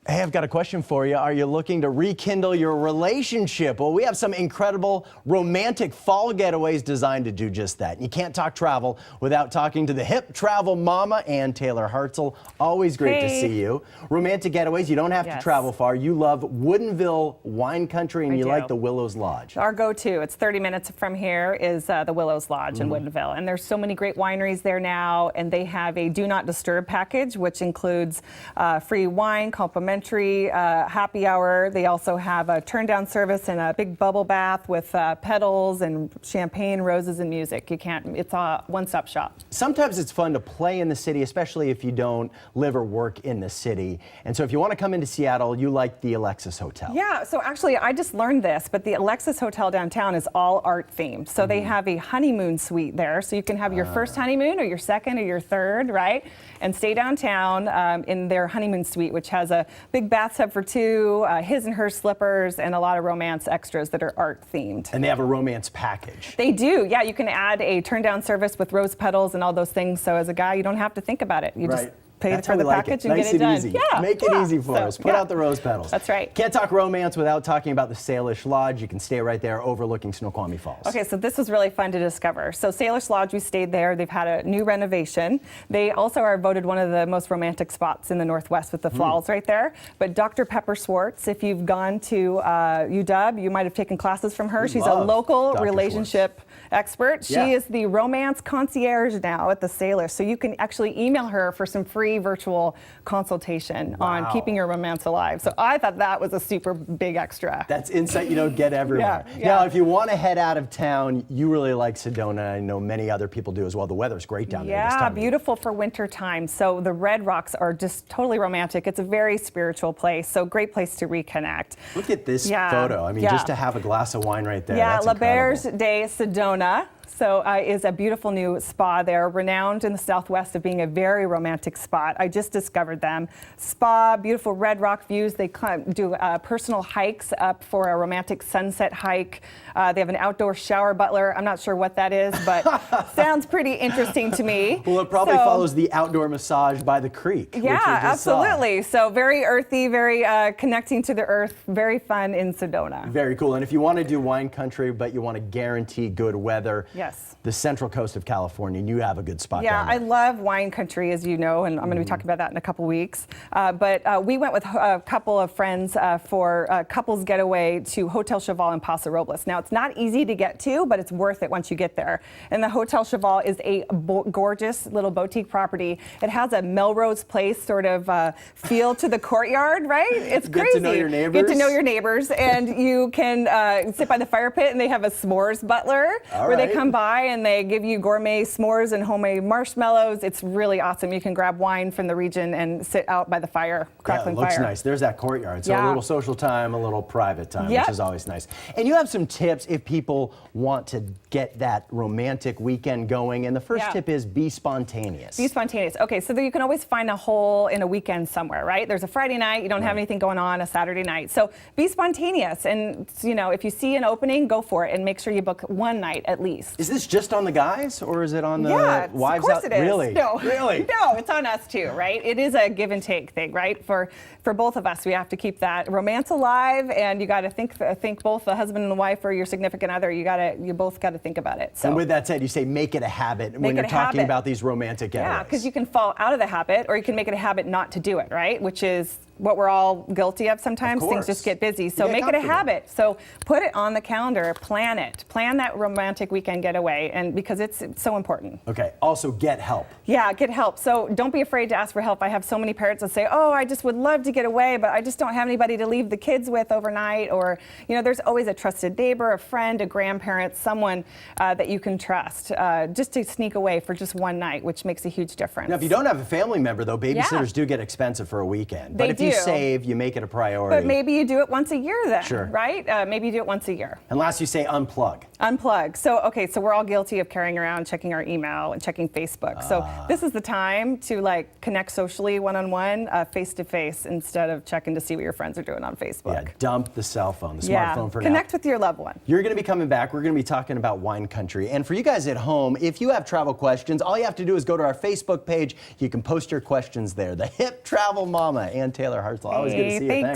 Hey, I've got a question for you. Are you looking to rekindle your relationship? Well, we have some incredible romantic fall getaways designed to do just that. You can't talk travel without talking to the hip travel mama and Taylor Hartzell. Always great to see you. Romantic getaways, you don't have to travel far. You love Woodinville Wine Country and you like the Willows Lodge. Our go-to, it's 30 minutes from here, is the Willows Lodge in Woodinville. And there's so many great wineries there now, and they have a Do Not Disturb package, which includes free wine, complimentary happy hour. They also have a turn-down service and a big bubble bath with petals and champagne, roses, and music. It's a one-stop shop. Sometimes it's fun to play in the city, especially if you don't live or work in the city. And so if you want to come into Seattle, you like the Alexis Hotel. Yeah, so actually I just learned this, but the Alexis Hotel downtown is all art themed. So they have a honeymoon suite there. So you can have your first honeymoon or your second or your third, right? And stay downtown in their honeymoon suite, which has a big bathtub for two, his and her slippers, and a lot of romance extras that are art themed. And they have a romance package. They do, yeah. You can add a turn down service with rose petals and all those things. So as a guy, you don't have to think about it. You just pay for the package and get it done. Easy. Yeah, make it easy for us. Put out the rose petals. That's right. Can't talk romance without talking about the Salish Lodge. You can stay right there overlooking Snoqualmie Falls. Okay, so this was really fun to discover. So Salish Lodge, we stayed there. They've had a new renovation. They also are voted one of the most romantic spots in the Northwest with the falls right there. But Dr. Pepper Swartz, if you've gone to UW, you might have taken classes from her. She's a local relationship expert. She is the romance concierge now at the Salish. So you can actually email her for some free virtual consultation on keeping your romance alive. So I thought that was a super big extra. That's insight you don't get everywhere. Now, if you want to head out of town, you really like Sedona. I know many other people do as well. The weather's great down there this time. Yeah, beautiful for winter time. So the Red Rocks are just totally romantic. It's a very spiritual place. So great place to reconnect. Look at this photo. I mean, just to have a glass of wine right there. Yeah, that's La Berge de Sedona. So is a beautiful new spa there, renowned in the Southwest of being a very romantic spot. I just discovered them. Spa, beautiful red rock views. They do personal hikes up for a romantic sunset hike. They have an outdoor shower butler. I'm not sure what that is, but sounds pretty interesting to me. Well, it probably follows the outdoor massage by the creek. Yeah, absolutely. So very earthy, very connecting to the earth, very fun in Sedona. Very cool. And if you want to do wine country, but you want to guarantee good weather, the Central Coast of California, you have a good spot down there. I love wine country, as you know, and I'm going to be talking about that in a couple weeks. But we went with a couple of friends for a couples getaway to Hotel Cheval in Paso Robles. Now, it's not easy to get to, but it's worth it once you get there. And the Hotel Cheval is a gorgeous little boutique property. It has a Melrose Place sort of feel to the courtyard, right? It's crazy. Get to know your neighbors. Get to know your neighbors, and you can sit by the fire pit, and they have a s'mores butler where they come by and they give you gourmet s'mores and homemade marshmallows. It's really awesome. You can grab wine from the region and sit out by the fire, crackling fire. Yeah, it looks nice. There's that courtyard. So a little social time, a little private time, which is always nice. And you have some tips if people want to get that romantic weekend going. And the first tip is be spontaneous. Be spontaneous. Okay, so you can always find a hole in a weekend somewhere, right? There's a Friday night, you don't have anything going on, a Saturday night. So be spontaneous. And, you know, if you see an opening, go for it and make sure you book one night at least. Is this just on the guys, or is it on the wives? Of course it is. Really? No. Really? No, it's on us too, right? It is a give and take thing, right? For both of us, we have to keep that romance alive, and you got to think both the husband and the wife or your significant other. You both got to think about it. So. And with that said, you say make it a habit when you're talking about these romantic getaways. Yeah, because you can fall out of the habit, or you can make it a habit not to do it, right? Which is what we're all guilty of sometimes. Things just get busy. So make it a habit. So put it on the calendar, plan it. Plan that romantic weekend getaway, and because it's so important. Okay, also get help. Yeah, get help. So don't be afraid to ask for help. I have so many parents that say, oh, I just would love to get away, but I just don't have anybody to leave the kids with overnight. Or, you know, there's always a trusted neighbor, a friend, a grandparent, someone that you can trust just to sneak away for just one night, which makes a huge difference. Now, if you don't have a family member, though, babysitters do get expensive for a weekend. But if you save, you make it a priority. But maybe you do it once a year then, right? Maybe you do it once a year. And last you say unplug. Unplug. So, okay, so we're all guilty of carrying around, checking our email and checking Facebook. So this is the time to like connect socially one-on-one, face-to-face, instead of checking to see what your friends are doing on Facebook. Yeah, dump the cell phone, the smartphone for now. Connect with your loved one. You're going to be coming back. We're going to be talking about wine country. And for you guys at home, if you have travel questions, all you have to do is go to our Facebook page. You can post your questions there. The Hip Travel Mama and Taylor Taylor Hartzell. Always good to Hey, see you. thanks. Thanks.